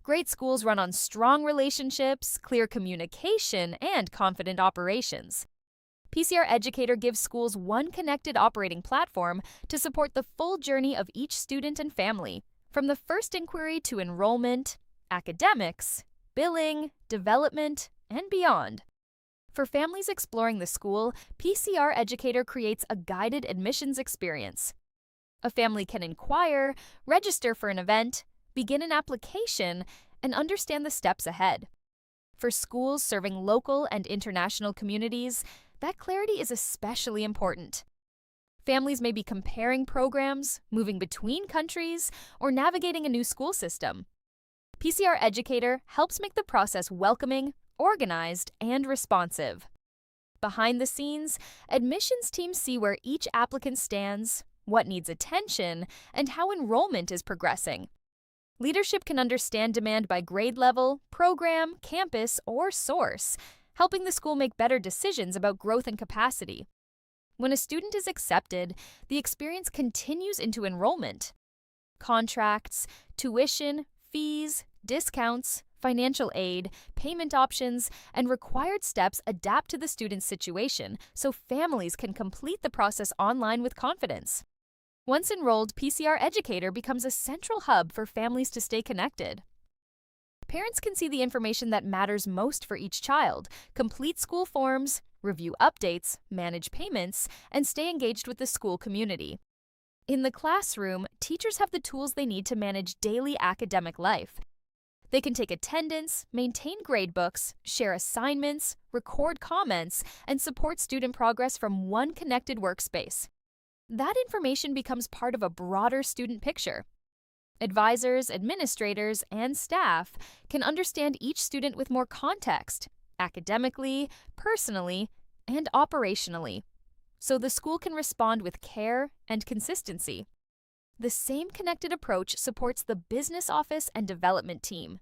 Great schools run on strong relationships, clear communication, and confident operations. PCR Educator gives schools one connected operating platform to support the full journey of each student and family, from the first inquiry to enrollment, academics, billing, development, and beyond. For families exploring the school, PCR Educator creates a guided admissions experience. A family can inquire, register for an event, begin an application, and understand the steps ahead. For schools serving local and international communities, that clarity is especially important. Families may be comparing programs, moving between countries, or navigating a new school system. PCR Educator helps make the process welcoming, organized, and responsive. Behind the scenes, admissions teams see where each applicant stands, what needs attention, and how enrollment is progressing. Leadership can understand demand by grade level, program, campus, or source, helping the school make better decisions about growth and capacity. When a student is accepted, the experience continues into enrollment. Contracts, tuition, fees, discounts, financial aid, payment options, and required steps adapt to the student's situation so families can complete the process online with confidence. Once enrolled, PCR Educator becomes a central hub for families to stay connected. Parents can see the information that matters most for each child, complete school forms, review updates, manage payments, and stay engaged with the school community. In the classroom, teachers have the tools they need to manage daily academic life. They can take attendance, maintain gradebooks, share assignments, record comments, and support student progress from one connected workspace. That information becomes part of a broader student picture. Advisors, administrators, and staff can understand each student with more context, academically, personally, and operationally, so the school can respond with care and consistency. The same connected approach supports the business office and development team.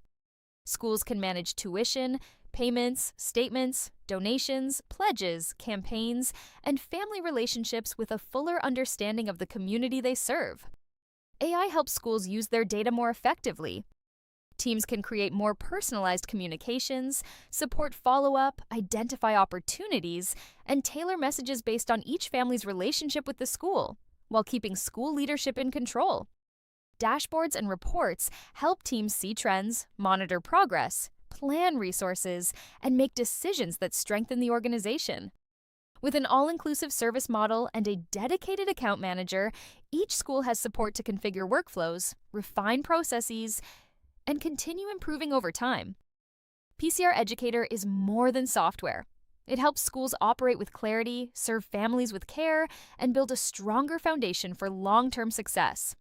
Schools can manage tuition, payments, statements, donations, pledges, campaigns, and family relationships with a fuller understanding of the community they serve. AI helps schools use their data more effectively. Teams can create more personalized communications, support follow-up, identify opportunities, and tailor messages based on each family's relationship with the school, while keeping school leadership in control. Dashboards and reports help teams see trends, monitor progress, plan resources, and make decisions that strengthen the organization. With an all-inclusive service model and a dedicated account manager, each school has support to configure workflows, refine processes, and continue improving over time. PCR Educator is more than software. It helps schools operate with clarity, serve families with care, and build a stronger foundation for long-term success.